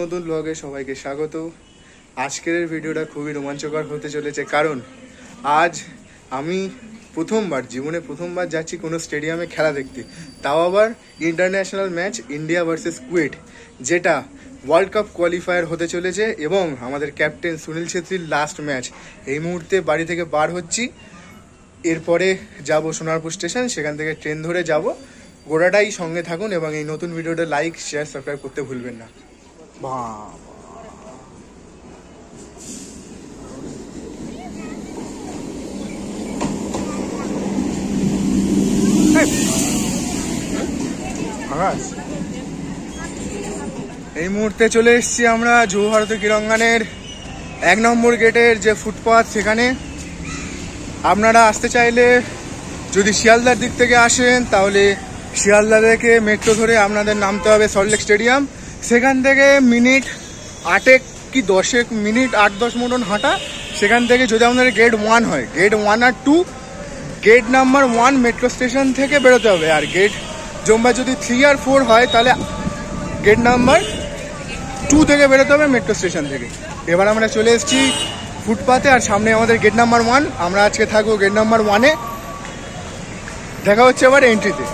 নতুন ব্লগে সবাইকে স্বাগত। আজকের ভিডিওটা খুবই রোমাঞ্চকর হতে চলেছে, কারণ আজ আমি জীবনে প্রথমবার যাচ্ছি কোনো স্টেডিয়ামে খেলা দেখতে, তাও আবার international match India versus KUET, যেটা ওয়ার্ল্ড কাপ কোয়ালিফায়ার হতে চলেছে এবং আমাদের ক্যাপ্টেন সুনীল ছেত্রীর লাস্ট ম্যাচ। এই মুহূর্তে বাড়ি থেকে বার হচ্ছি, এরপরে যাব সোনারপুর স্টেশন, সেখান থেকে ট্রেন ধরে যাব। গোটাটাই সঙ্গে থাকুন এবং এই নতুন ভিডিওটা লাইক, শেয়ার, সাবস্ক্রাইব করতে ভুলবেন না। এই মুহূর্তে চলে এসেছি আমরা যুব ভারতী ক্রীড়াঙ্গনের 1 নম্বর গেটের যে ফুটপাথ, সেখানে আপনারা আসতে চাইলে যদি শিয়ালদার দিক থেকে আসেন তাহলে শিয়ালদা থেকে মেট্রো ধরে আপনাদের নামতে হবে সল্টলেক স্টেডিয়াম। সেখান থেকে মিনিট 8 কি 10 মিনিট 8-10 মতন হাঁটা। সেখান থেকে যদি আপনাদের গেট 1 হয়, গেট 1 আর 2, গেট নাম্বার 1 মেট্রো স্টেশন থেকে বেরোতে হবে, আর গেট জম্বা যদি 3 আর 4 হয় তাহলে গেট নাম্বার 2 থেকে বেরোতে হবে মেট্রো স্টেশন থেকে। এবার আমরা চলে এসেছি ফুটপাথে, আর সামনে আমাদের গেট নাম্বার 1। আমরা আজকে থাকবো গেট নাম্বার 1-এ। দেখা হচ্ছে আবার এন্ট্রিতে।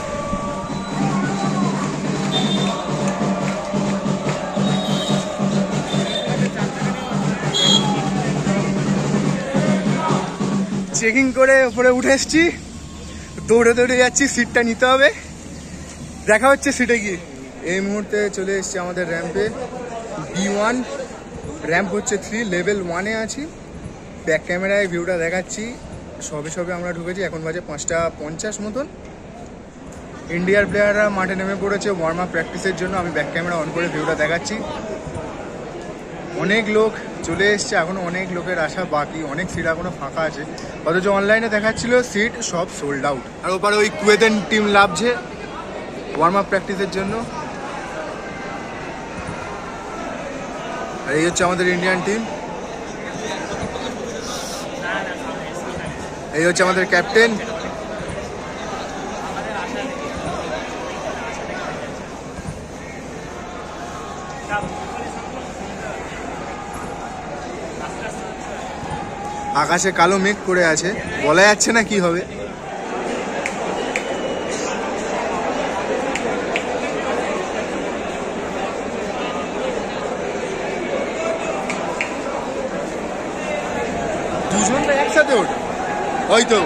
চেকিং করে উপরে উঠে এসছি, দৌড়ে দৌড়ে যাচ্ছি, সিটটা নিতে হবে। দেখা হচ্ছে সিটে গিয়ে। এই মুহূর্তে চলে এসছি আমাদের র্যাম্পে, B1 র্যাম্প হচ্ছে 3, লেভেল 1-এ আছি। ব্যাক ক্যামেরায় ভিউটা দেখাচ্ছি। সবে আমরা ঢুকেছি, এখন বাজে 5:50 মতন। ইন্ডিয়ার প্লেয়াররা মাঠে নেমে পড়েছে ওয়ার্ম আপ প্র্যাকটিসের জন্য। আমি ব্যাক ক্যামেরা অন করে ভিউটা দেখাচ্ছি। অনেক লোক চলে এসছে, এখনো অনেক লোকের আসা বাকি, অনেক সিট এখনো ফাঁকা আছে, অথচ অনলাইনে দেখাচ্ছিল সিট সব সোল্ড আউট। আর ওপারে ওই কুয়েতেন টিম লাভছে ওয়ার্ম আপ প্র্যাকটিসের জন্য। আর এই হচ্ছে আমাদের ইন্ডিয়ান টিম, এই হচ্ছে আমাদের ক্যাপ্টেন। আকাশে কালো মেঘ করে আছে, বলা যাচ্ছে না কি হবে। দুজনটা একসাথে ওঠে হয়তো।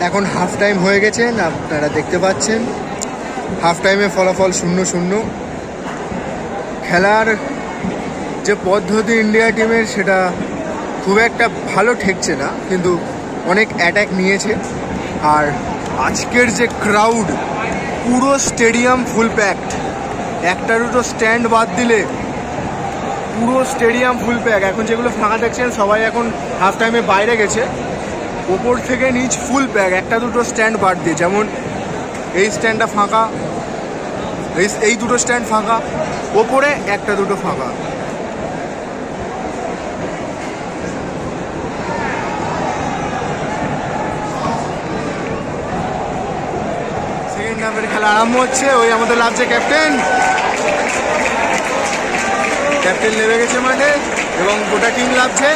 এখন হাফ টাইম হয়ে গেছেন, আপনারা দেখতে পাচ্ছেন হাফ টাইমে ফলাফল 0-0। খেলার যে পদ্ধতি ইন্ডিয়া টিমের সেটা খুব একটা ভালো ঠেকছে না, কিন্তু অনেক অ্যাটাক নিয়েছে। আর আজকের যে ক্রাউড, পুরো স্টেডিয়াম ফুল প্যাকড, একটা দুটো স্ট্যান্ড বাদ দিলে পুরো স্টেডিয়াম ফুল প্যাক। এখন যেগুলো ফাঁকা দেখছেন সবাই এখন হাফ টাইমে বাইরে গেছে, ওপর থেকে নিচ ফুল প্যাক, একটা দুটো স্ট্যান্ড বাদ দিয়ে। যেমন এই স্ট্যান্ডটা ফাঁকা, এই দুটো স্ট্যান্ড ফাঁকা, ওপরে একটা দুটো ফাঁকা। সেকেন্ড হাফের খেলা আরম্ভ হচ্ছে। ওই আমাদের লাভছে ক্যাপ্টেন নেমে গেছে মাঠে এবং গোটা টিম লাভছে।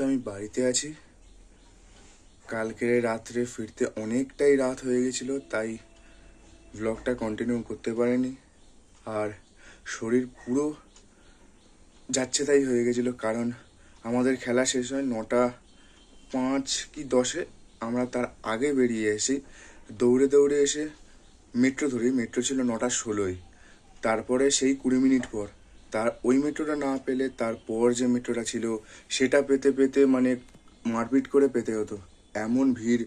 আমি বাড়িতে আছি। কালকে রাত্রে ফিরতে অনেকটাই রাত হয়ে গেছিল, তাই ব্লগটা কন্টিনিউ করতে পারিনি। আর শরীর পুরো যাচ্ছে তাই হয়ে গেছিলো, কারণ আমাদের খেলা শেষ হয় 9:05 কি 10-এ। আমরা তার আগে বেরিয়ে এসি, দৌড়ে এসে মেট্রো ধরি। মেট্রো ছিল 9:16-য়, তারপরে সেই 20 মিনিট পর ওই মেট্রোটা না পেলে তারপর যে মেট্রোটা ছিল সেটা পেতে মানে মারপিট করে পেতে হতো, এমন ভিড়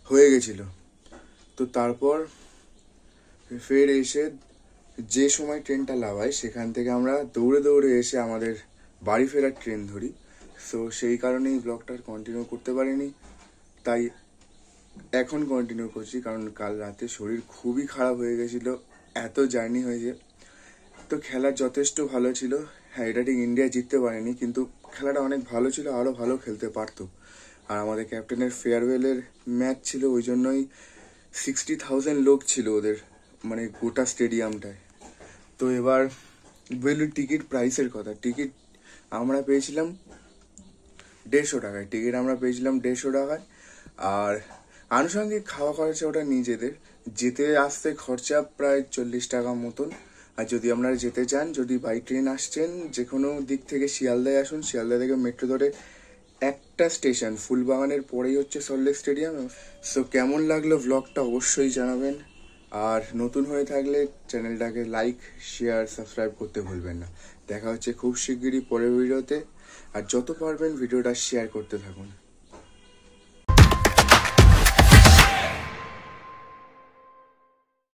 হয়ে গেছিল। তো তারপর ফের এসে যে সময় ট্রেনটা লাগায় সেখান থেকে আমরা দৌড়ে এসে আমাদের বাড়ি ফেরার ট্রেন ধরি। সো সেই কারণেই ব্লগটা কন্টিনিউ করতে পারিনি, তাই এখন কন্টিনিউ করছি। কারণ কাল রাতে শরীর খুবই খারাপ হয়ে গেছিল, এত জার্নি হয়েছে। তো খেলা যথেষ্ট ভালো ছিল। হ্যাঁ, এটা ঠিক ইন্ডিয়া জিততে পারেনি, কিন্তু খেলাটা অনেক ভালো ছিল, আরও ভালো খেলতে পারতো। আর আমাদের ক্যাপ্টেনের ফেয়ারওয়েলের ম্যাচ ছিল, ওই জন্যই 60,000 লোক ছিল ওদের, মানে গোটা স্টেডিয়ামটায়। তো এবার বলল টিকিট প্রাইসের কথা। টিকিট আমরা পেয়েছিলাম 150 টাকায়। আর আনুষঙ্গিক খাওয়া খরচা ওটা নিজেদের, যেতে আসতে খরচা প্রায় 40 টাকা মতন। আর যদি আপনারা যেতে চান, যদি বাই ট্রেন আসছেন যে কোনো দিক থেকে শিয়ালদায় আসুন, শিয়ালদা থেকে মেট্রো ধরে একটা স্টেশন ফুলবাগানের পরেই হচ্ছে সল্টলেক স্টেডিয়াম। সো কেমন লাগলো ব্লগটা অবশ্যই জানাবেন। আর নতুন হয়ে থাকলে চ্যানেলটাকে লাইক, শেয়ার, সাবস্ক্রাইব করতে ভুলবেন না। দেখা হচ্ছে খুব শিগগিরই পরের ভিডিওতে। আর যত পারবেন ভিডিওটা শেয়ার করতে থাকুন।